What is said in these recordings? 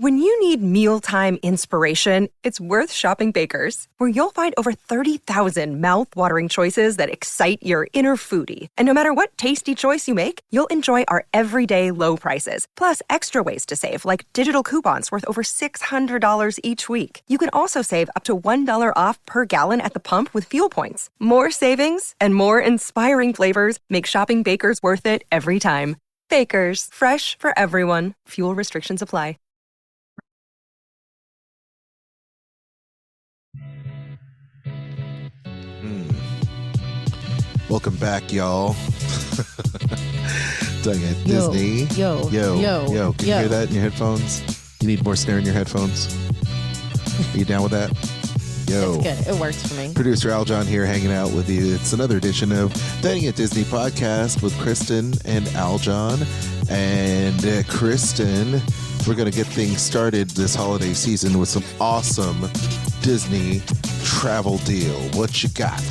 When you need mealtime inspiration, it's worth shopping Baker's, where you'll find over 30,000 mouth-watering choices that excite your inner foodie. And no matter what tasty choice you make, you'll enjoy our everyday low prices, plus extra ways to save, like digital coupons worth over $600 each week. You can also save up to $1 off per gallon at the pump with fuel points. More savings and more inspiring flavors make shopping Baker's worth it every time. Baker's, fresh for everyone. Fuel restrictions apply. Welcome back, y'all. Dang it, Yo, Disney. yo. Can you hear that in your headphones? You need more snare in your headphones? Are you down with that? Yo. It's good. It works for me. Producer Aljon here hanging out with you. It's another edition of Dining at Disney podcast with Kristen and Aljon. And Kristen, we're going to get things started this holiday season with some awesome Disney travel deal. What you got?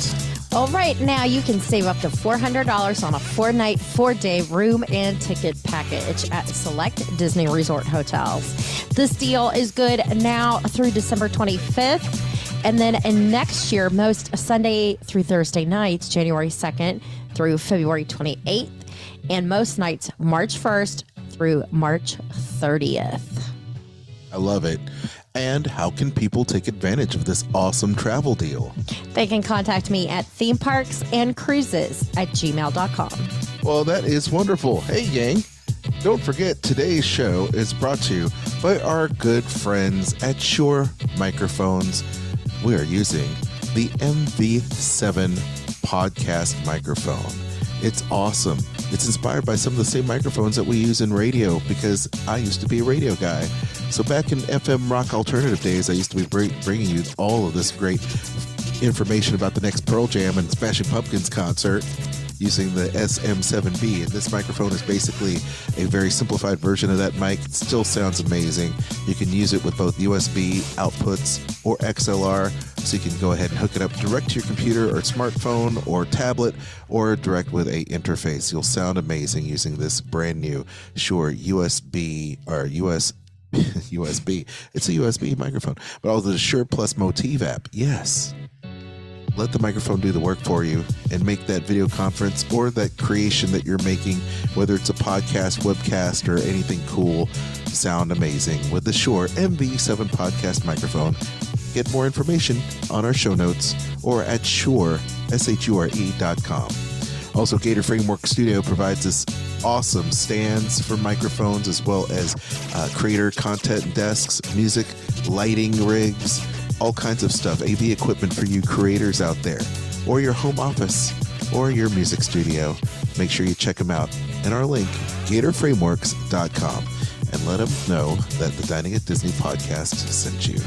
All right, now you can save up to $400 on a 4-night, 4-day room and ticket package at select Disney Resort hotels. This deal is good now through December 25th. And then next year, most Sunday through Thursday nights, January 2nd through February 28th. And most nights, March 1st through March 30th. I love it. And how can people take advantage of this awesome travel deal? They can contact me at themeparksandcruises@gmail.com. Well, that is wonderful. Hey, gang. Don't forget, today's show is brought to you by our good friends at Shure Microphones. We are using the MV7 podcast microphone. It's awesome. It's inspired by some of the same microphones that we use in radio because I used to be a radio guy. So back in FM rock alternative days, I used to be bringing you all of this great information about the next Pearl Jam and Smashing Pumpkins concert using the SM7B. And this microphone is basically a very simplified version of that mic. It still sounds amazing. You can use it with both USB outputs or XLR. So you can go ahead and hook it up direct to your computer or smartphone or tablet or direct with a interface. You'll sound amazing using this brand new Shure USB or USB. It's a USB microphone, but also the Shure Plus Motif app. Yes. Let the microphone do the work for you and make that video conference or that creation that you're making, whether it's a podcast, webcast, or anything cool, sound amazing with the Shure MV7 podcast microphone. Get more information on our show notes or at Shure, SHURE.com. Also, Gator Framework Studio provides us awesome stands for microphones as well as creator content desks, music, lighting rigs, all kinds of stuff, AV equipment for you creators out there, or your home office, or your music studio. Make sure you check them out. And our link, GatorFrameworks.com, and let them know that the Dining at Disney podcast sent you.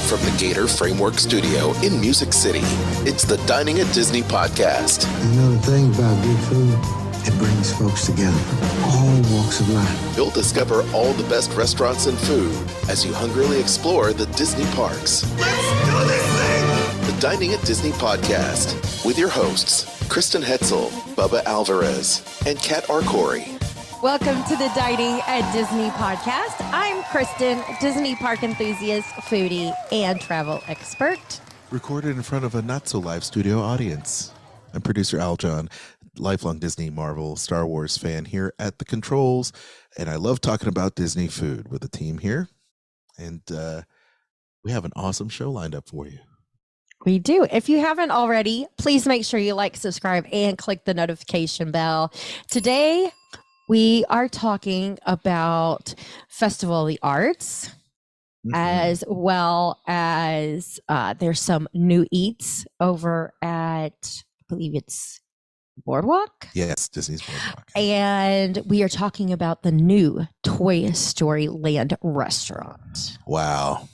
From the Gator Framework Studio in Music City, it's the Dining at Disney podcast. You know the thing about good food? It brings folks together from all walks of life. You'll discover all the best restaurants and food as you hungrily explore the Disney parks. Let's do this thing! The Dining at Disney podcast with your hosts, Kristen Hetzel, Bubba Alvarez, and Kat Arcori. Welcome to the Dining at Disney podcast. I'm Kristen, Disney park enthusiast, foodie, and travel expert. Recorded in front of a not-so-live studio audience. I'm producer Aljon, lifelong Disney, Marvel, Star Wars fan here at the controls, and I love talking about Disney food with the team here. And we have an awesome show lined up for you. We do. If you haven't already, please make sure you like, subscribe, and click the notification bell. Today, we are talking about Festival of the Arts, as well as there's some new eats over at, I believe it's BoardWalk. Yes, Disney's BoardWalk. And we are talking about the new Toy Story Land restaurant. Wow.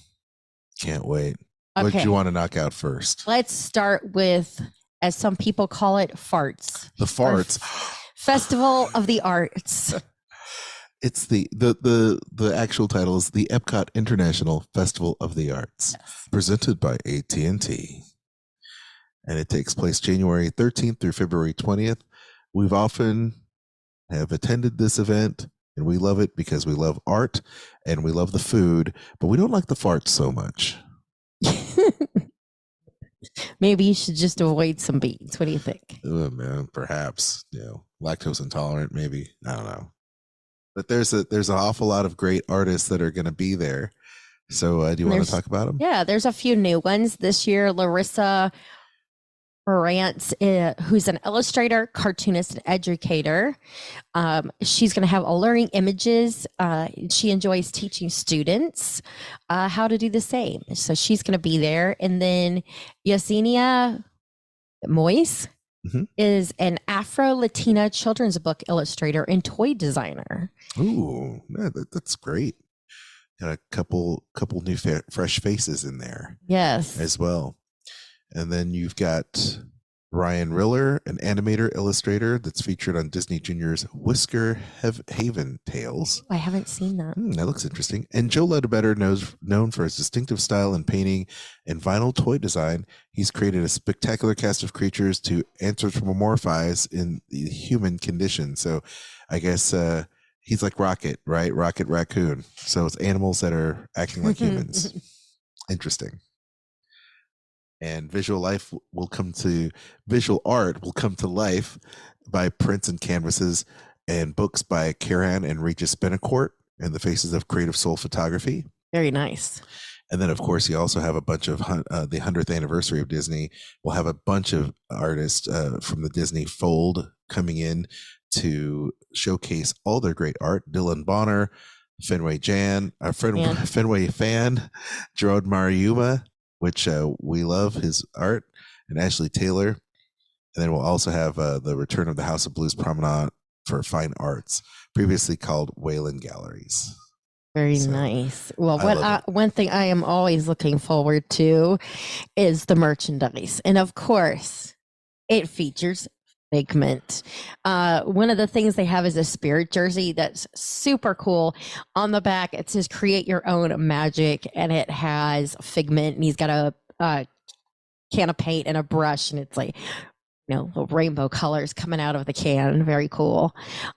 Can't wait. What do you want to knock out first? Let's start with, as some people call it, farts. The farts. Festival of the Arts. It's the actual title is the Epcot International Festival of the Arts, presented by AT&T. And it takes place January 13th through February 20th. We've often have attended this event And we love it because we love art and we love the food, but we don't like the farts so much. Maybe you should just avoid some beans. What do you think? Oh, man, perhaps, lactose intolerant, maybe. I don't know. But there's an awful lot of great artists that are going to be there. So do you want to talk about them? Yeah, there's a few new ones this year. Larissa Marantz, who's an illustrator, cartoonist, and educator. She's going to have alluring images. She enjoys teaching students how to do the same. So she's going to be there. And then Yesenia Moise is an Afro-Latina children's book illustrator and toy designer. Ooh, that's great. Got a couple new fresh faces in there. Yes. As well. And then you've got Ryan Riller, an animator illustrator that's featured on Disney Junior's Whisker Haven Tales. I haven't seen that. That looks interesting. And Joe Ledbetter, known for his distinctive style in painting and vinyl toy design. He's created a spectacular cast of creatures to anthropomorphize in the human condition. So I guess he's like Rocket, right? Rocket Raccoon. So it's animals that are acting like humans. Interesting. And visual art will come to life by prints and canvases and books by Karen and Regis Benacourt and the Faces of Creative Soul Photography. Very nice. And then, of course, you also have a bunch of the 100th anniversary of Disney. We'll have a bunch of artists from the Disney fold coming in to showcase all their great art. Dylan Bonner, Fenway Fan, Gerard Mariuma, which we love his art, and Ashley Taylor. And then we'll also have the return of the House of Blues Promenade for Fine Arts, previously called Wayland Galleries. Very nice. Well, one thing I am always looking forward to is the merchandise. And of course, it features Figment. One of the things they have is a spirit jersey that's super cool. On the back, it says create your own magic, and it has Figment, and he's got a can of paint and a brush, and it's like, little rainbow colors coming out of the can. Very cool.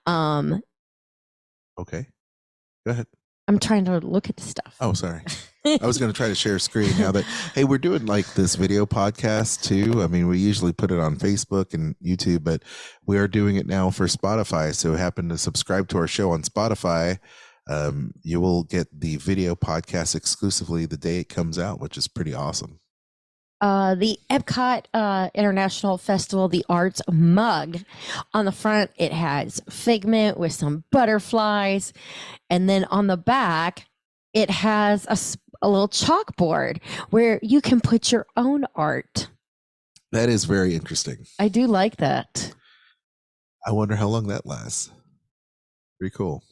Okay. Go ahead. I'm trying to look at the stuff. Oh, sorry. I was going to try to share a screen now that, hey, we're doing like this video podcast too. I mean, we usually put it on Facebook and YouTube, but we are doing it now for Spotify. So happen to subscribe to our show on Spotify. You will get the video podcast exclusively the day it comes out, which is pretty awesome. The Epcot International Festival, the Arts mug. On the front, it has Figment with some butterflies. And then on the back, it has a little chalkboard where you can put your own art. That is very interesting. I do like that. I wonder how long that lasts. Pretty cool.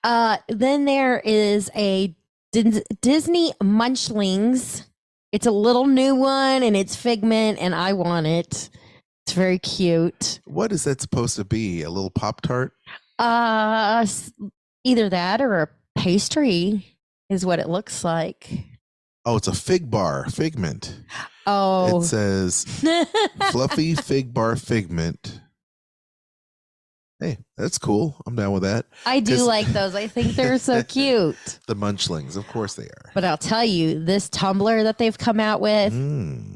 Then there is a Disney Munchlings. It's a little new one, and it's Figment, and I want it. It's very cute. What is that supposed to be? A little Pop-Tart? Either that or a pastry is what it looks like. Oh, it's a fig bar, Figment. Oh. It says fluffy fig bar Figment. Hey, that's cool. I'm down with that. I do like those. I think they're so cute. The Munchlings, of course they are. But I'll tell you, this tumbler that they've come out with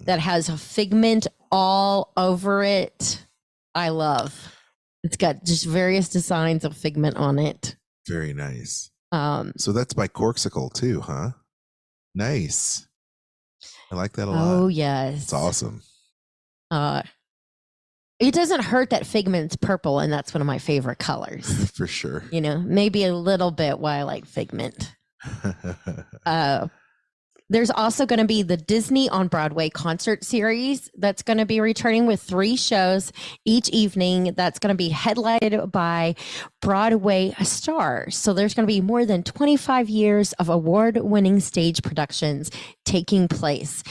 that has a Figment all over it, I love. It's got just various designs of Figment on it. Very nice. So that's by Corksicle too, huh? Nice. I like that a lot. Oh, yes. It's awesome. It doesn't hurt that Figment's purple, and that's one of my favorite colors. For sure. Maybe a little bit why I like Figment. There's also going to be the Disney on Broadway concert series that's going to be returning with 3 shows each evening. That's going to be headlined by Broadway stars. So there's going to be more than 25 years of award-winning stage productions taking place.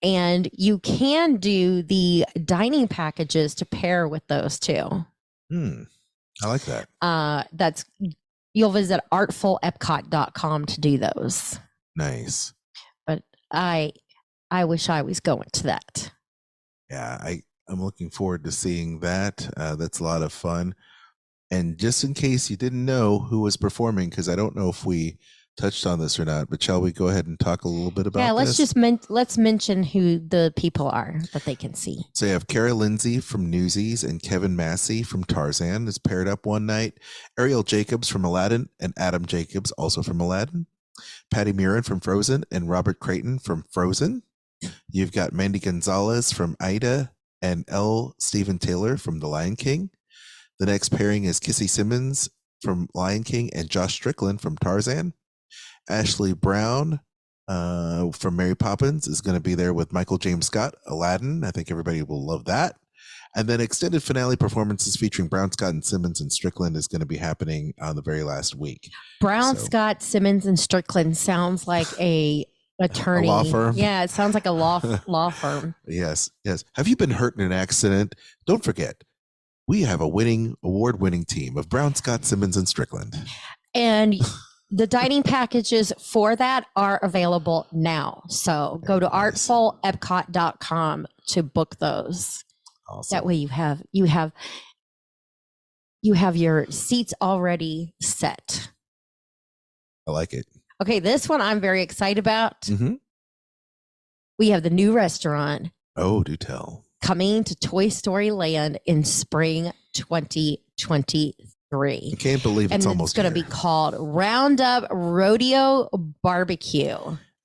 And you can do the dining packages to pair with those too. I like that. You'll visit artfulepcot.com to do those. Nice. But I wish I was going to that. Yeah, I'm looking forward to seeing that. That's a lot of fun. And just in case you didn't know who was performing, because I don't know if we touched on this or not, but shall we go ahead and talk a little bit about let's this? let's mention who the people are that they can see. So you have Kara Lindsay from Newsies and Kevin Massey from Tarzan is paired up one night. Ariel Jacobs from Aladdin and Adam Jacobs also from Aladdin. Patty Murin from Frozen and Robert Creighton from Frozen. You've got Mandy Gonzalez from Ida and L. Stephen Taylor from The Lion King. The next pairing is Kissy Simmons from Lion King and Josh Strickland from Tarzan. Ashley Brown from Mary Poppins is going to be there with Michael James Scott, Aladdin. I think everybody will love that. And then extended finale performances featuring Brown, Scott, and Simmons and Strickland is going to be happening on the very last week. Brown, Scott, Simmons, and Strickland sounds like a attorney. A law firm? Yeah, it sounds like a law firm. Yes. Have you been hurt in an accident? Don't forget, we have a award-winning team of Brown, Scott, Simmons, and Strickland. And the dining packages for that are available now. So go to artfulepcot.com to book those. Awesome. That way you have your seats already set. I like it. Okay, this one I'm very excited about. Mm-hmm. We have the new restaurant. Oh, do tell. Coming to Toy Story Land in spring 2023. I can't believe it's almost going to be called Roundup Rodeo Barbecue.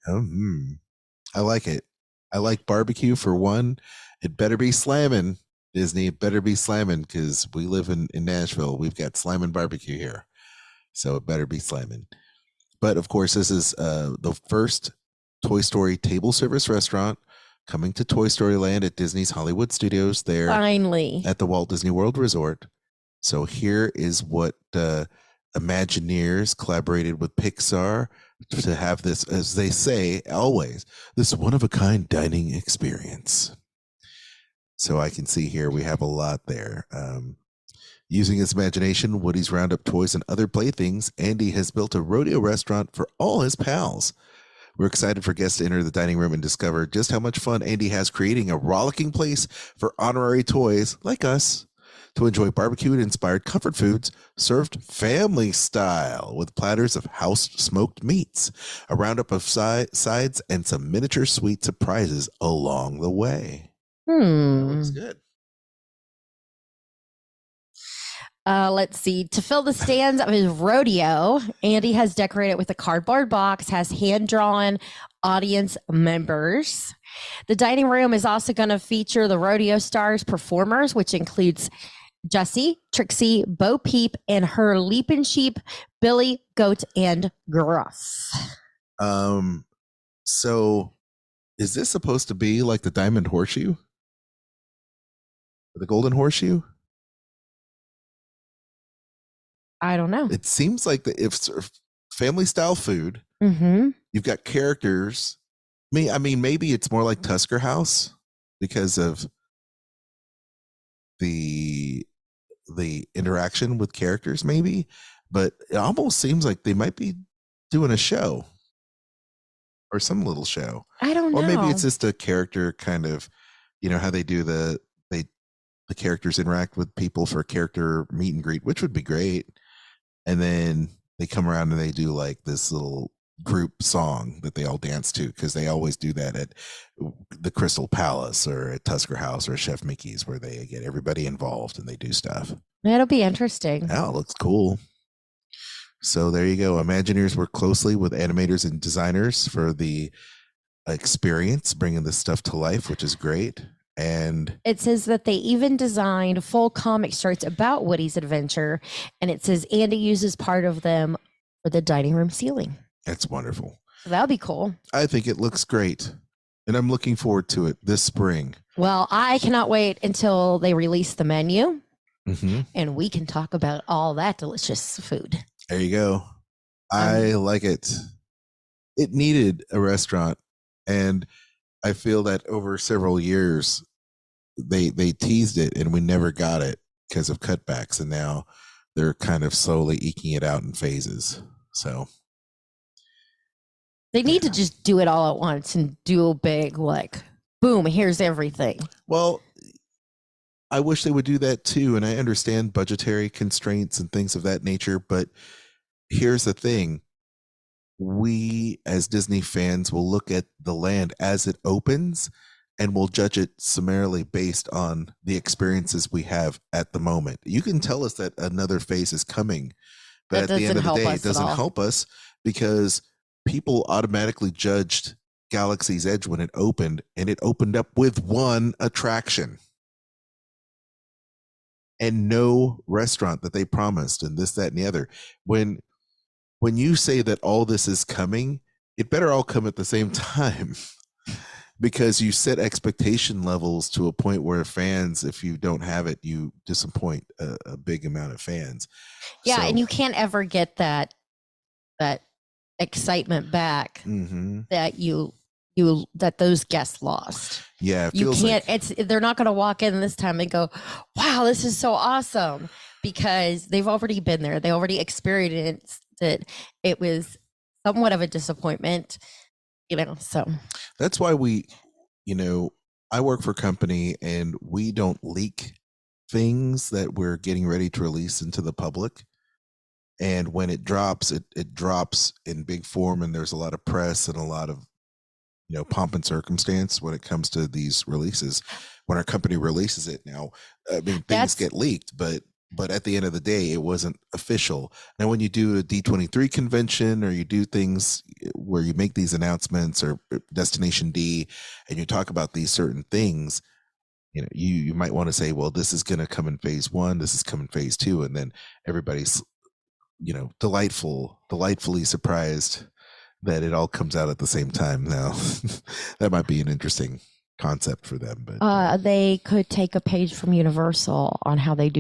I like it. I like barbecue for one. It better be slamming, Disney. It better be slamming because we live in Nashville. We've got slamming barbecue here. So it better be slamming. But of course, this is the first Toy Story table service restaurant coming to Toy Story Land at Disney's Hollywood Studios there. Finally. At the Walt Disney World Resort. So here is what Imagineers collaborated with Pixar to have this, as they say always, this one-of-a-kind dining experience. So I can see here we have a lot there. Using his imagination, Woody's Roundup toys, and other playthings, Andy has built a rodeo restaurant for all his pals. We're excited for guests to enter the dining room and discover just how much fun Andy has creating a rollicking place for honorary toys like us to enjoy barbecue-inspired comfort foods served family style with platters of house-smoked meats, a roundup of sides, and some miniature sweet surprises along the way. That looks good. Let's see. To fill the stands of his rodeo, Andy has decorated with a cardboard box, has hand-drawn audience members. The dining room is also going to feature the rodeo stars performers, which includes Jessie, Trixie, Bo Peep, and her leaping sheep, Billy, Goat, and Gruff. So is this supposed to be like the Diamond Horseshoe? Or the Golden Horseshoe? I don't know. It seems like if family style food, you've got characters. I mean, maybe it's more like Tusker House because of the interaction with characters, maybe. But it almost seems like they might be doing a show or some little show. I don't know. Or maybe it's just a character kind of, how they do the characters interact with people for a character meet and greet, which would be great. And then they come around and they do like this little group song that they all dance to, because they always do that at the Crystal Palace or at Tusker House or Chef Mickey's, where they get everybody involved and they do stuff. That'll be interesting. Oh, it looks cool. So there you go. Imagineers work closely with animators and designers for the experience, bringing this stuff to life, which is great. And it says that they even designed full comic strips about Woody's adventure. And it says Andy uses part of them for the dining room ceiling. That's wonderful. So that'll be cool. I think it looks great. And I'm looking forward to it this spring. Well, I cannot wait until they release the menu. And we can talk about all that delicious food. There you go. I like it. It needed a restaurant. And I feel that over several years, they teased it and we never got it because of cutbacks. And now they're kind of slowly eking it out in phases. So they need to just do it all at once and do a big, like, boom, here's everything. Well, I wish they would do that too. And I understand budgetary constraints and things of that nature. But here's the thing. We as Disney fans will look at the land as it opens and we'll judge it summarily based on the experiences we have at the moment. You can tell us that another phase is coming, but at the end of the day, it doesn't help us because people automatically judged Galaxy's Edge when it opened, and it opened up with one attraction and no restaurant that they promised and this, that, and the other. When you say that all this is coming, it better all come at the same time because you set expectation levels to a point where fans, if you don't have it, you disappoint a big amount of fans. Yeah, and you can't ever get that excitement back that those guests lost. Yeah, you can't. They're not going to walk in this time and go, "Wow, this is so awesome," because they've already been there. They already experienced it. It was somewhat of a disappointment, So that's why I work for a company and we don't leak things that we're getting ready to release into the public. And when it drops, it drops in big form, and there's a lot of press and a lot of pomp and circumstance when it comes to these releases. When our company releases it now, I mean, things get leaked, but at the end of the day, it wasn't official. Now, when you do a D23 convention or you do things where you make these announcements or Destination D and you talk about these certain things, you might want to say, well, this is going to come in phase 1, this is coming phase 2, and then everybody's delightfully surprised that it all comes out at the same time. Now that might be an interesting concept for them, but they could take a page from Universal on how they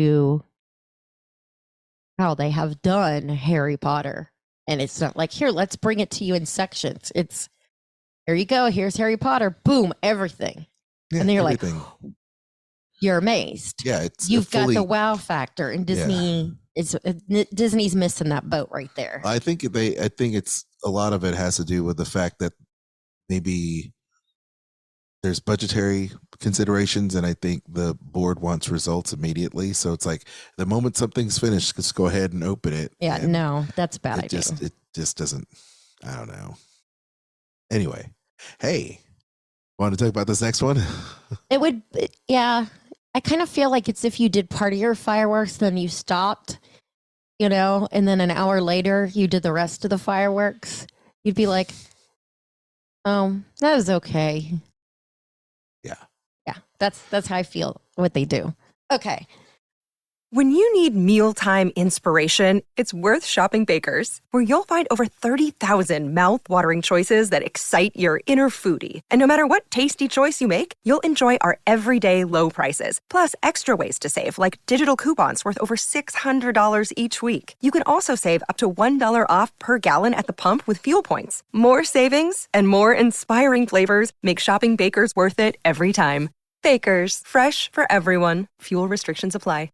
have done Harry Potter, and it's not like, here, let's bring it to you in sections. It's, here you go, here's Harry Potter, boom, everything. Yeah, and then you're everything. Like, you're amazed. Yeah, you've got the wow factor, and Disney Disney's missing that boat right there. I think it's a lot of it has to do with the fact that maybe there's budgetary considerations, and I think the board wants results immediately. So it's like the moment something's finished, just go ahead and open it. Yeah, no, that's a bad idea. It just doesn't. I don't know. Anyway, hey, want to talk about this next one? Yeah. I kind of feel like it's if you did part of your fireworks, then you stopped, and then an hour later you did the rest of the fireworks. You'd be like, oh, that was okay. Yeah. Yeah. That's how I feel what they do. Okay. When you need mealtime inspiration, it's worth shopping Baker's, where you'll find over 30,000 mouth-watering choices that excite your inner foodie. And no matter what tasty choice you make, you'll enjoy our everyday low prices, plus extra ways to save, like digital coupons worth over $600 each week. You can also save up to $1 off per gallon at the pump with fuel points. More savings and more inspiring flavors make shopping Baker's worth it every time. Baker's, fresh for everyone. Fuel restrictions apply.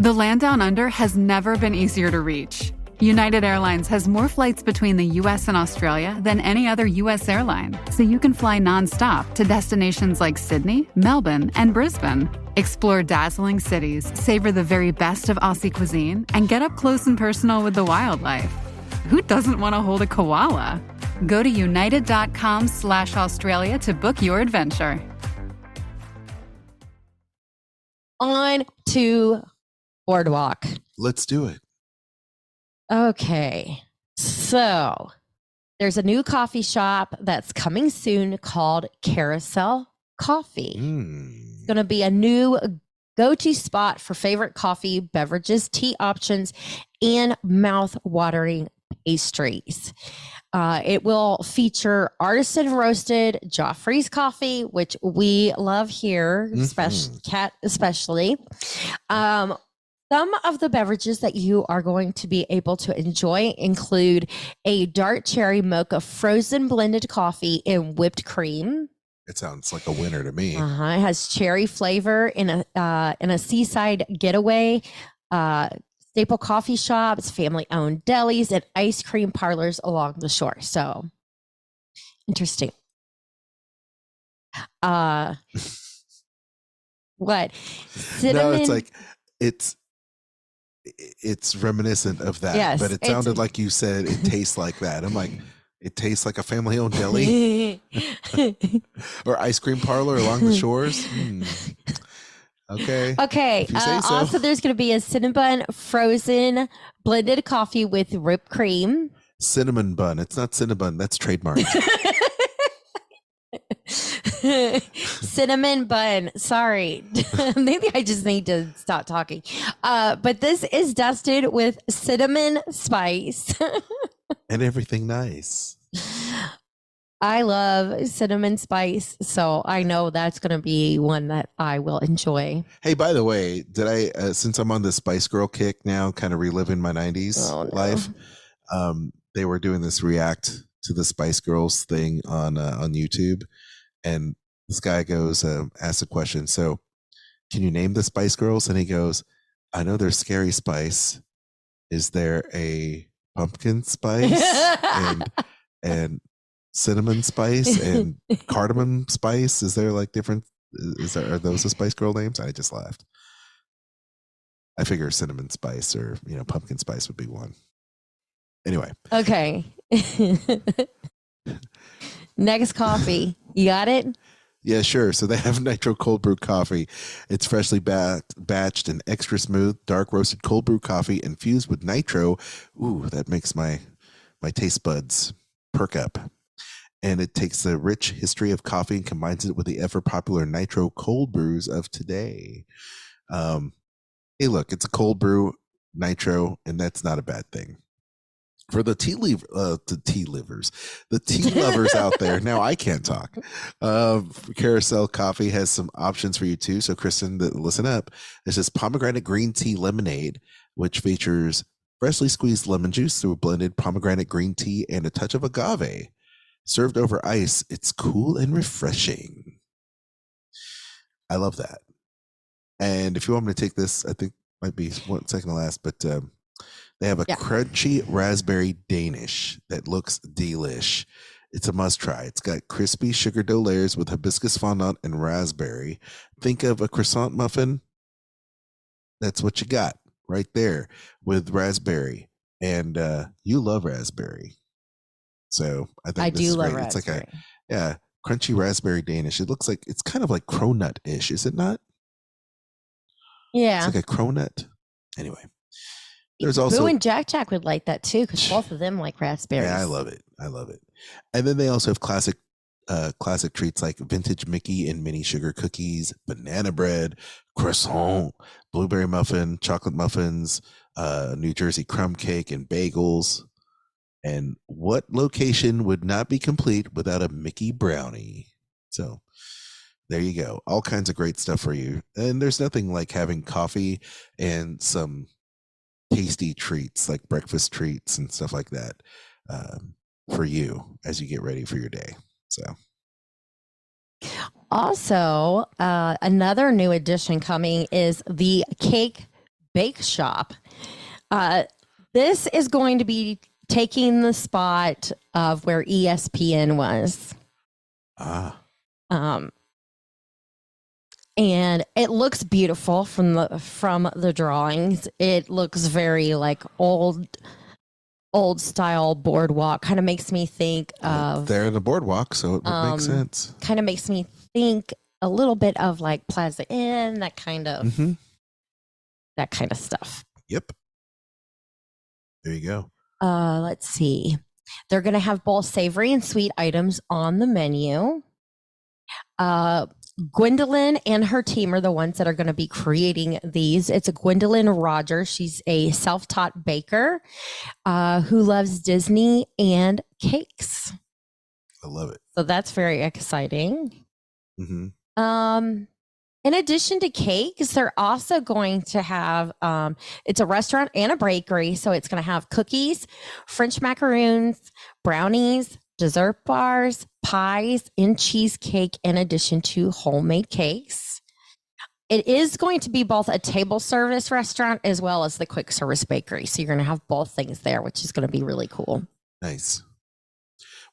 The land down under has never been easier to reach. United Airlines has more flights between the U.S. and Australia than any other U.S. airline, so you can fly nonstop to destinations like Sydney, Melbourne, and Brisbane. Explore dazzling cities, savor the very best of Aussie cuisine, and get up close and personal with the wildlife. Who doesn't want to hold a koala? Go to united.com/Australia to book your adventure. On to BoardWalk. Let's do it. Okay. So there's a new coffee shop that's coming soon called Carousel Coffee. It's going to be a new go-to spot for favorite coffee, beverages, tea options, and mouth-watering pastries. It will feature artisan roasted Joffrey's coffee, which we love here, Kat especially. Some of the beverages that you are going to be able to enjoy include a dark cherry mocha frozen blended coffee in whipped cream. It sounds like a winner to me. It has cherry flavor in a seaside getaway, staple coffee shops, family-owned delis, and ice cream parlors along the shore. So, interesting. What? No, Cinnamon? it's like it's reminiscent of that, Yes, but it it's- sounded like you said it tastes like that. I'm like, it tastes like a family-owned deli or ice cream parlor along the shores. Okay. Okay. If you say so. Also, there's going to be a Cinnabon frozen blended coffee with whipped cream. Cinnamon bun. It's not Cinnabon. That's trademarked. Cinnamon bun. Sorry. Maybe I just need to stop talking. But this is dusted with cinnamon spice. And everything nice. I love cinnamon spice, so I know that's going to be one that I will enjoy. Hey, by the way, did I, since I'm on the Spice Girl kick now, kind of reliving my 90s life, they were doing this react to the Spice Girls thing on YouTube. And this guy goes, asks a question. So, can you name the Spice Girls? And he goes, I know there's Scary Spice. Is there a pumpkin spice and cinnamon spice and cardamom spice? Is there like different? Are those the Spice Girl names? I just laughed. I figure cinnamon spice or pumpkin spice would be one. Anyway. Okay. Next coffee. You got it? Yeah, sure. So they have nitro cold brew coffee. It's freshly batched and extra smooth, dark roasted cold brew coffee infused with nitro. Ooh, that makes my taste buds perk up. And it takes the rich history of coffee and combines it with the ever popular nitro cold brews of today. Hey, look, it's a cold brew nitro, and that's not a bad thing. For the tea lovers out there. Now I can't talk. Carousel Coffee has some options for you too. So Kristen, listen up. This is pomegranate green tea lemonade, which features freshly squeezed lemon juice through a blended pomegranate green tea and a touch of agave. Served over ice, it's cool and refreshing. I love that. And if you want me to take this, I think might be one second to last, but they have a crunchy raspberry Danish that looks delish. It's a must try. It's got crispy sugar dough layers with hibiscus fondant and raspberry. Think of a croissant muffin. That's what you got right there with raspberry. And you love raspberry. So I think this is great. It's like crunchy raspberry Danish. It looks like it's kind of like cronut-ish, is it not? Yeah. It's like a cronut. Anyway. There's also Boo and Jack would like that too, because both of them like raspberries. Yeah, I love it. And then they also have classic treats like vintage Mickey and mini sugar cookies, banana bread, croissant, blueberry muffin, chocolate muffins, New Jersey crumb cake, and bagels. And what location would not be complete without a Mickey brownie? So there you go. All kinds of great stuff for you. And there's nothing like having coffee and some tasty treats like breakfast treats and stuff like that for you as you get ready for your day. So also another new addition coming is the Cake Bake Shop. This is going to be taking the spot of where ESPN was. And it looks beautiful from the drawings. It looks very like old style BoardWalk. Kind of makes me think of they're in the BoardWalk, so it would make sense. Kind of makes me think a little bit of like Plaza Inn, that kind of stuff. Yep. There you go. Let's see. They're going to have both savory and sweet items on the menu. Gwendolyn and her team are the ones that are going to be creating these. It's a Gwendolyn Rogers. She's a self-taught baker who loves Disney and cakes. I love it. So that's very exciting. Mm-hmm. In addition to cakes, they're also going to have, it's a restaurant and a bakery. So it's going to have cookies, French macaroons, brownies, dessert bars, pies, and cheesecake, in addition to homemade cakes. It is going to be both a table service restaurant as well as the quick service bakery. So you're going to have both things there, which is going to be really cool. Nice.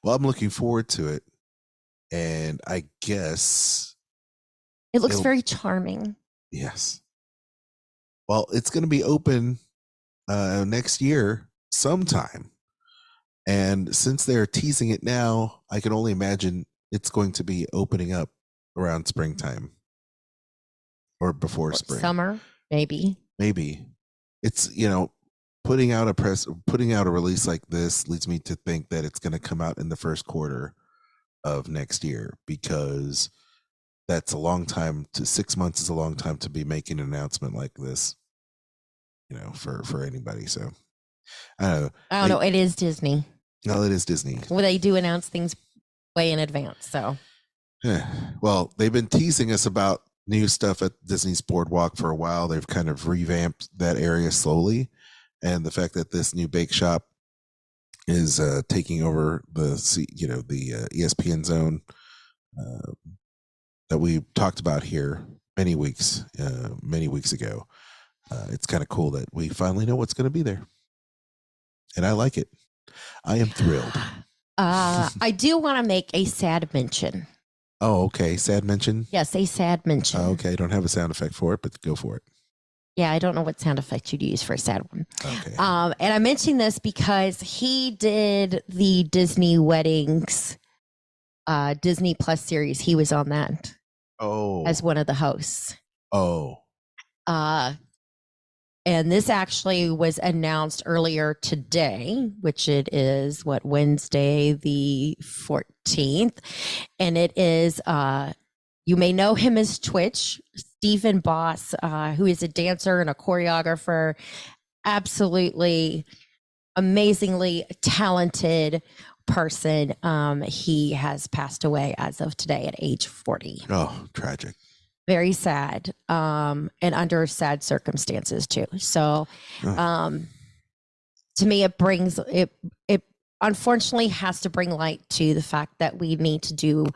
Well, I'm looking forward to it. And I guess It looks very charming. Yes. Well, it's going to be open next year sometime. And since they're teasing it now, I can only imagine it's going to be opening up around springtime or before spring. Summer, maybe. Maybe. It's, putting out a release like this leads me to think that it's going to come out in the first quarter of next year, because that's a long time. 6 months is a long time to be making an announcement like this, for anybody. So I don't know. It is Disney. No, it is Disney. Well, they do announce things way in advance. So, well, they've been teasing us about new stuff at Disney's BoardWalk for a while. They've kind of revamped that area slowly, and the fact that this new bake shop is taking over the ESPN zone that we talked about here many weeks ago. It's kind of cool that we finally know what's going to be there, and I like it. I am thrilled. I do want to make a sad mention. Oh, okay. Sad mention? Yes, a sad mention. Okay. I don't have a sound effect for it, but go for it. Yeah, I don't know what sound effect you'd use for a sad one. Okay. And I mentioned this because he did the Disney Weddings Disney Plus series. He was on that. Oh. As one of the hosts. Oh. And this actually was announced earlier today, which it is Wednesday the 14th. And it is, you may know him as Twitch, Stephen Boss, who is a dancer and a choreographer, absolutely amazingly talented person. He has passed away as of today at age 40. Oh, tragic. Very sad, and under sad circumstances too. So, to me, it unfortunately has to bring light to the fact that we need to do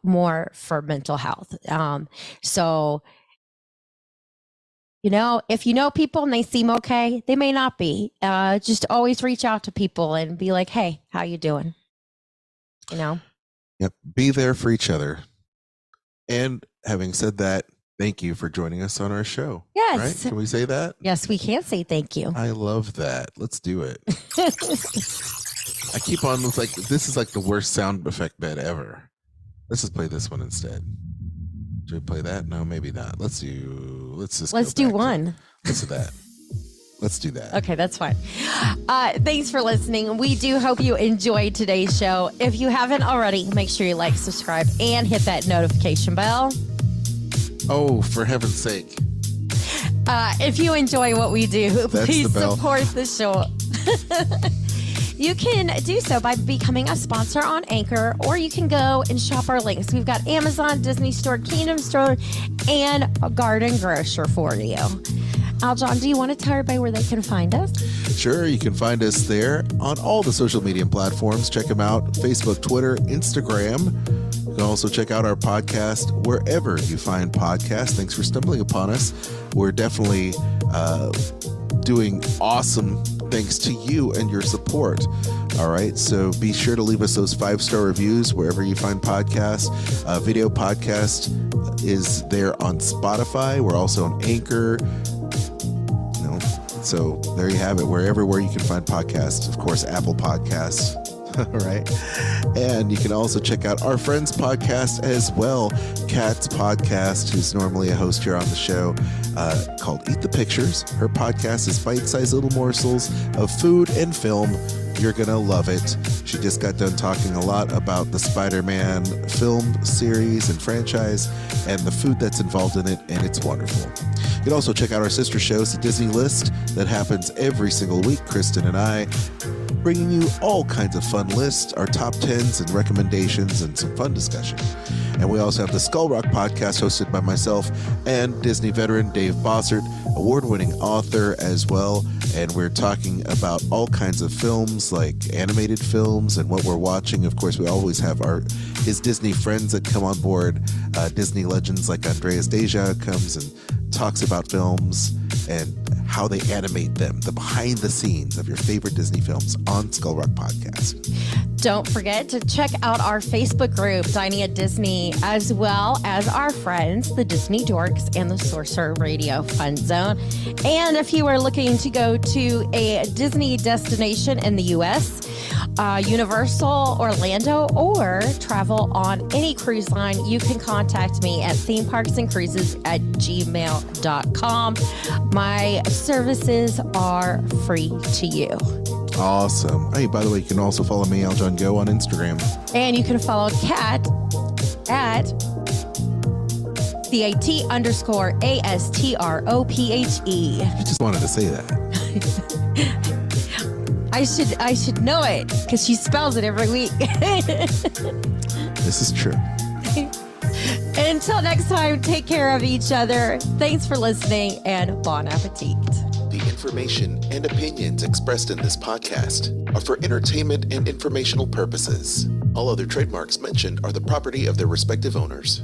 more for mental health. So, if you know people and they seem okay, they may not be. Just always reach out to people and be like, "Hey, how you doing?" Yep. Be there for each other. And having said that, thank you for joining us on our show. Yes. Right? Can we say that? Yes, we can say thank you. I love that. Let's do it. I keep on with this is like the worst sound effect bed ever. Let's just play this one instead. Should we play that? No, maybe not. Let's do one. Let's do that. Let's do that. Okay, that's fine. Thanks for listening. We do hope you enjoyed today's show. If you haven't already, make sure you like, subscribe, and hit that notification bell. Oh, for heaven's sake. If you enjoy what we do, please support the show. You can do so by becoming a sponsor on Anchor, or you can go and shop our links. We've got Amazon, Disney Store, Kingdom Store, and a Garden Grocer for you. Aljon, do you want to tell everybody where they can find us? Sure, you can find us there on all the social media platforms. Check them out: Facebook, Twitter, Instagram. You can also check out our podcast wherever you find podcasts. Thanks for stumbling upon us. We're definitely doing awesome thanks to you and your support. All right, so be sure to leave us those 5-star reviews wherever you find podcasts. Video podcast is there on Spotify. We're also on Anchor. So there you have it. Where you can find podcasts, of course, Apple Podcasts. All right. And you can also check out our friend's podcast as well, Kat's podcast, who's normally a host here on the show, called Eat the Pictures. Her podcast is bite-sized little morsels of food and film. You're going to love it. She just got done talking a lot about the Spider-Man film series and franchise and the food that's involved in it, and it's wonderful. You can also check out our sister shows, The Disney List, that happens every single week. Kristen and I bringing you all kinds of fun lists, our top 10s and recommendations, and some fun discussion. And we also have the Skull Rock podcast hosted by myself and Disney veteran Dave Bossert, award-winning author as well. And we're talking about all kinds of films, like animated films and what we're watching. Of course, we always have his Disney friends that come on board. Disney legends like Andreas Deja comes and talks about films and how they animate them, the behind the scenes of your favorite Disney films on Skull Rock Podcast. Don't forget to check out our Facebook group, Dining at Disney, as well as our friends, the Disney Dorks and the Sorcerer Radio Fun Zone. And if you are looking to go to a Disney destination in the U.S., Universal, Orlando, or travel on any cruise line, you can contact me at themeparksandcruises@gmail.com. My services are free to you. Awesome. Hey, by the way, you can also follow me, Aljon Go, on Instagram. And you can follow Kat at CAT_ASTROPHE. You just wanted to say that. I should know it because she spells it every week. This is true. Until next time, take care of each other. Thanks for listening and bon appetit. The information and opinions expressed in this podcast are for entertainment and informational purposes. All other trademarks mentioned are the property of their respective owners.